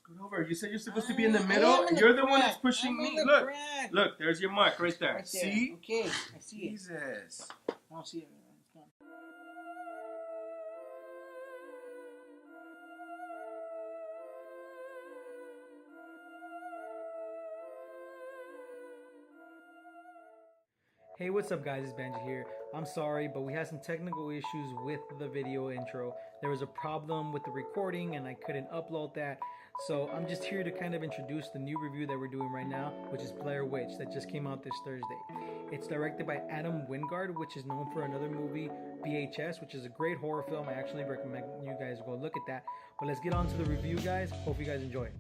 Scoot over. You said you're supposed to be in the middle, and you're the one that's pushing me. Look, look, there's your mark right there. See? Okay, I see it. Jesus. I don't see it. It's done. Hey, what's up guys, it's Benji here. I'm sorry, but we had some technical issues with the video intro. There was a problem with the recording and I couldn't upload that. So I'm just here to kind of introduce the new review that we're doing right now, which is Blair Witch, that just came out this Thursday. It's directed by Adam Wingard, which is known for another movie, VHS, which is a great horror film. I actually recommend you guys go look at that. But let's get on to the review, guys. Hope you guys enjoy it.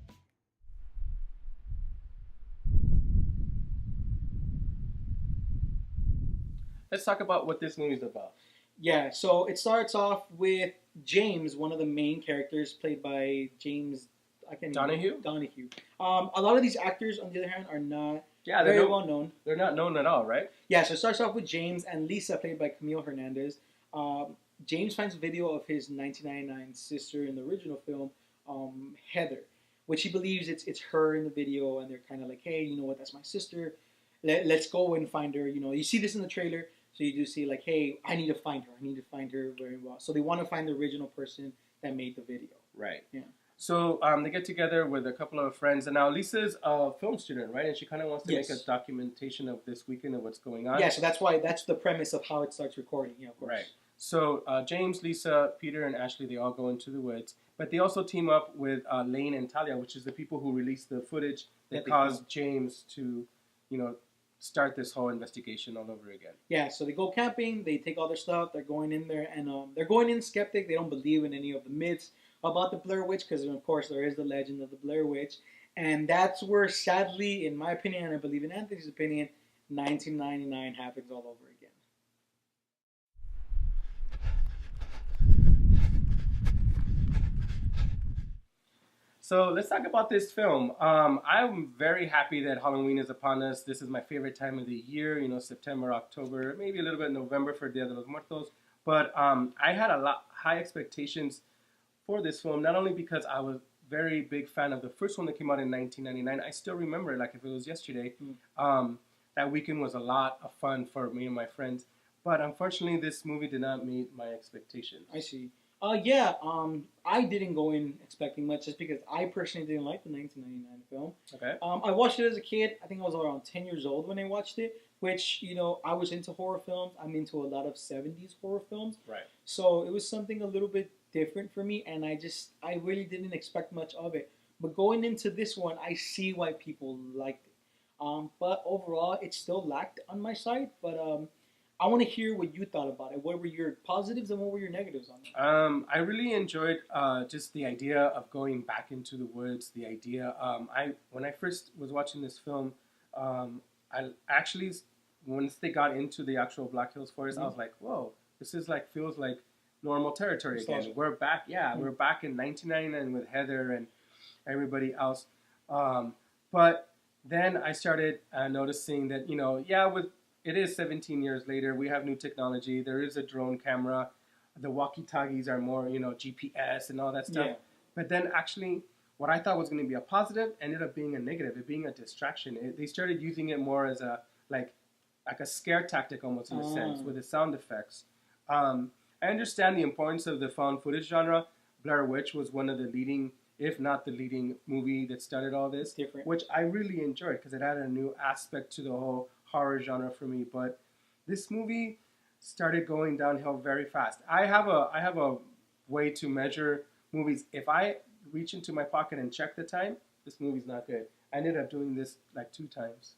Let's talk about what this movie is about. Yeah, so it starts off with James, one of the main characters, played by James Donahue. A lot of these actors, on the other hand, are not very well known. They're not known at all, right? Yeah, so it starts off with James and Lisa, played by Hernandez. James finds a video of his 1999 sister in the original film, Heather, which he believes it's her in the video, and they're kind of like, hey, you know what, that's my sister. Let's go and find her. You know, you see this in the trailer. So you do see like, hey, I need to find her. I need to find her very well. So they want to find the original person that made the video. Right. Yeah. So they get together with a couple of friends. And now Lisa's a film student, right? And she kind of wants to make a documentation of this weekend of what's going on. Yeah, so that's the premise of how it starts recording. Yeah, of course. Right. So James, Lisa, Peter, and Ashley, they all go into the woods. But they also team up with Lane and Talia, which is the people who released the footage that caused James to, you know, start this whole investigation all over again. Yeah, so they go camping, they take all their stuff, they're going in there, and they're going in skeptic. They don't believe in any of the myths about the Blair Witch, because of course there is the legend of the Blair Witch. And that's where, sadly, in my opinion, and I believe in Anthony's opinion, 1999 happens all over again. So let's talk about this film. I'm very happy that Halloween is upon us. This is my favorite time of the year, you know, September, October, maybe a little bit November for Dia de los Muertos. But I had high expectations for this film, not only because I was a very big fan of the first one that came out in 1999. I still remember it like if it was yesterday. That weekend was a lot of fun for me and my friends. But unfortunately, this movie did not meet my expectations. I see. I didn't go in expecting much just because I personally didn't like the 1999 film. Okay. I watched it as a kid. I think I was around 10 years old when I watched it, which, you know, I was into horror films. I'm into a lot of 70s horror films. Right. So it was something a little bit different for me, and I really didn't expect much of it. But going into this one, I see why people liked it. But overall, it still lacked on my side, but I want to hear what you thought about it. What were your positives and what were your negatives on it? I really enjoyed just the idea of going back into the woods. The idea, when I first was watching this film, I actually, once they got into the actual Black Hills Forest, I was like, whoa, this is like, feels like normal territory again. We're back, we're back in 1999 with Heather and everybody else. But then I started noticing that, you know, it is 17 years later. We have new technology. There is a drone camera. The walkie-talkies are more, you know, GPS and all that stuff. Yeah. But then actually, what I thought was going to be a positive ended up being a negative. It being a distraction. They started using it more as a like a scare tactic almost in a sense with the sound effects. I understand the importance of the found footage genre. Blair Witch was one of the leading, if not the leading movie that started all this, which I really enjoyed because it added a new aspect to the whole horror genre for me. But this movie started going downhill very fast. I have a way to measure movies. If I reach into my pocket and check the time, this movie's not good. I ended up doing this like 2 times.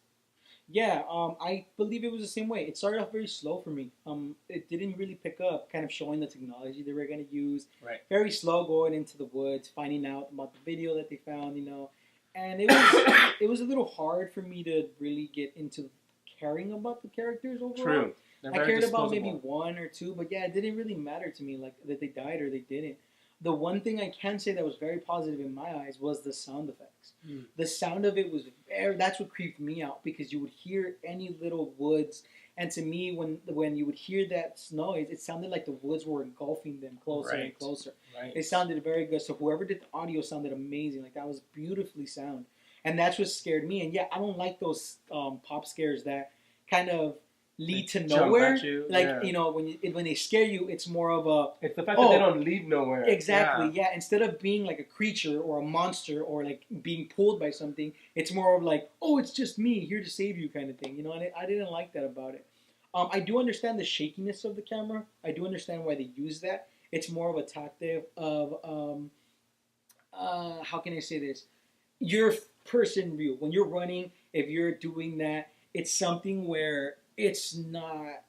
Yeah, I believe it was the same way. It started off very slow for me. It didn't really pick up, kind of showing the technology they were going to use. Right. Very slow going into the woods, finding out about the video that they found, you know. And it was a little hard for me to really get into caring about the characters overall. True. I cared about maybe 1 or 2, but yeah, it didn't really matter to me like that they died or they didn't. The one thing I can say that was very positive in my eyes was the sound effects. Mm. The sound of it was that's what creeped me out, because you would hear any little woods, and to me, when you would hear that noise, it sounded like the woods were engulfing them closer and closer. Right. It sounded very good. So whoever did the audio sounded amazing. Like, that was beautifully sound, and that's what scared me. And yeah, I don't like those pop scares that kind of lead to nowhere. You. Like, yeah. you know, when they scare you, it's more of a... It's the fact that they don't lead nowhere. Exactly, yeah. Instead of being like a creature or a monster or like being pulled by something, it's more of like, oh, it's just me here to save you kind of thing, you know. And I didn't like that about it. I do understand the shakiness of the camera. I do understand why they use that. It's more of a tactic of how can I say this? Your person view. When you're running, if you're doing that, it's something where it's not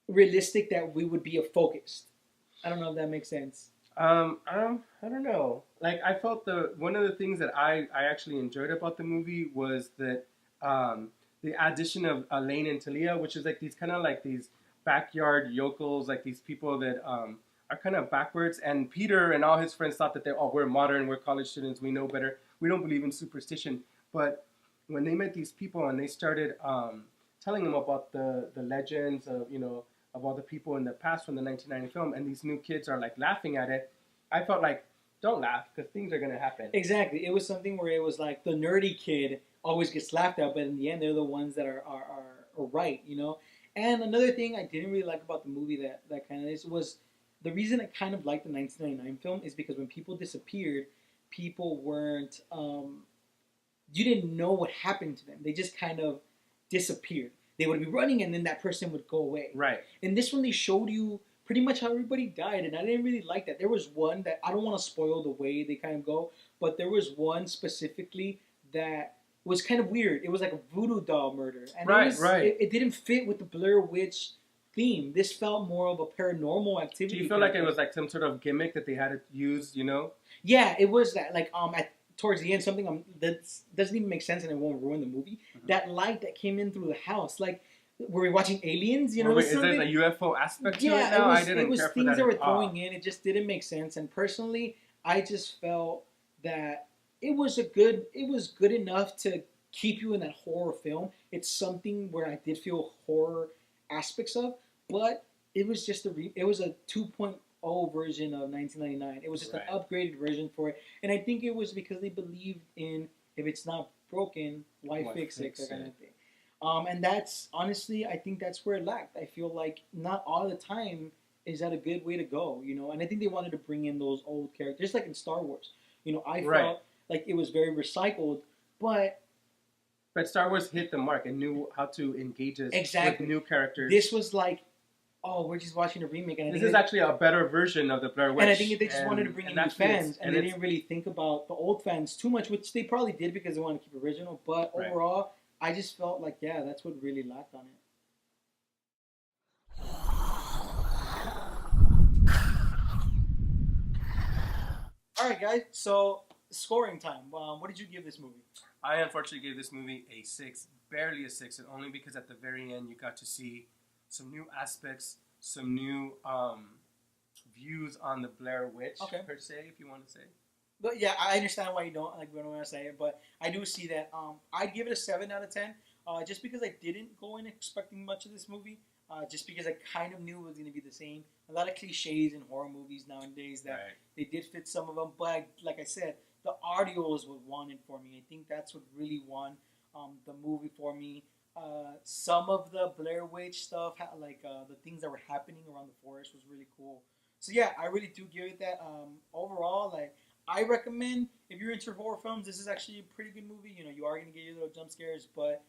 realistic that we would be focused. I don't know if that makes sense. I don't know. Like, I felt one of the things that I actually enjoyed about the movie was that the addition of Elaine and Talia, which is like these kind of like these backyard yokels, like these people that are kind of backwards. And Peter and all his friends thought that we're modern, we're college students, we know better, we don't believe in superstition. But when they met these people and they started telling them about the legends of, you know, of all the people in the past from the 1990 film, and these new kids are like laughing at it, I felt like, don't laugh, because things are going to happen. Exactly. It was something where it was like the nerdy kid always gets laughed at, but in the end, they're the ones that are right, you know? And another thing I didn't really like about the movie that kind of was the reason I kind of liked the 1999 film is because when people disappeared, people weren't, you didn't know what happened to them. They just kind of disappeared. They would be running and then that person would go away. Right. In this one, they showed you pretty much how everybody died, and I didn't really like that. There was one that, I don't want to spoil the way they kind of go, but there was one specifically that was kind of weird. It was like a voodoo doll murder. And it didn't fit with the Blair Witch theme. This felt more of a paranormal activity. Do you feel like it was like some sort of gimmick that they had to use, you know? Yeah, it was that. Like, towards the end, something that doesn't even make sense and it won't ruin the movie. Mm-hmm. That light that came in through the house, like, were we watching aliens? You know, is there a UFO aspect to it now? It was things that were throwing in. It just didn't make sense. And personally, I just felt that it was good enough to keep you in that horror film. It's something where I did feel horror aspects of, but it was just it was a 2.0 version of 1999. It was just an upgraded version for it, and I think it was because they believed in, if it's not broken, why fix it, kind of thing. And that's, honestly, I think that's where it lacked. I feel like not all the time is that a good way to go, you know? And I think they wanted to bring in those old characters, like in Star Wars. You know, I felt like it was very recycled, but Star Wars hit the mark and knew how to engage us with new characters. This was like, oh, we're just watching a remake. And this is actually a better version of the Blair Witch. And I think they just wanted to bring in new fans, and they didn't really think about the old fans too much, which they probably did because they wanted to keep it original. But overall, I just felt like, yeah, that's what really lacked on it. All right, guys. So, scoring time. What did you give this movie? I unfortunately gave this movie a 6, barely a 6, and only because at the very end you got to see some new aspects, some new views on the Blair Witch, per se, if you want to say. But yeah, I understand why you don't want to say it, but I do see that. I'd give it a 7 out of 10, just because I didn't go in expecting much of this movie. Just because I kind of knew it was going to be the same. A lot of cliches in horror movies nowadays that they did fit some of them, but like I said, the audio is what won it for me. I think that's what really won the movie for me. Some of the Blair Witch stuff, like the things that were happening around the forest, was really cool. So yeah, I really do give it that. Overall, like, I recommend, if you're into horror films, this is actually a pretty good movie. You know, you are going to get your little jump scares, but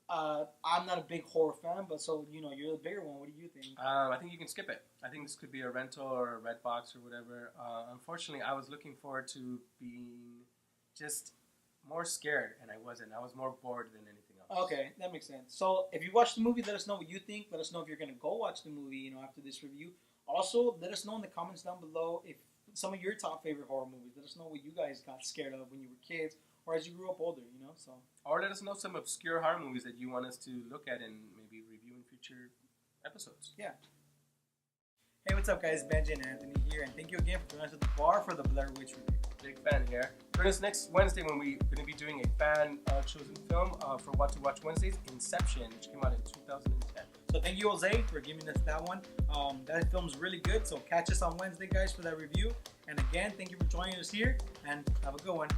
I'm not a big horror fan, but so, you know, you're the bigger one. What do you think? I think you can skip it. I think this could be a rental or a Redbox or whatever. Unfortunately, I was looking forward to being just more scared, and I wasn't. I was more bored than anything else. Okay, that makes sense. So, if you watch the movie, let us know what you think. Let us know if you're going to go watch the movie, you know, after this review. Also, let us know in the comments down below if some of your top favorite horror movies. Let us know what you guys got scared of when you were kids or as you grew up older, you know. So, or let us know some obscure horror movies that you want us to look at and maybe review in future episodes. Yeah. Hey, what's up, guys? Benji and Anthony here, and thank you again for joining us at the bar for the Blair Witch review. Big fan here. Join us next Wednesday when we're going to be doing a fan chosen film for What to Watch Wednesdays, Inception, which came out in 2010. So thank you, Jose, for giving us that one. That film's really good, so catch us on Wednesday, guys, for that review. And again, thank you for joining us here, and have a good one.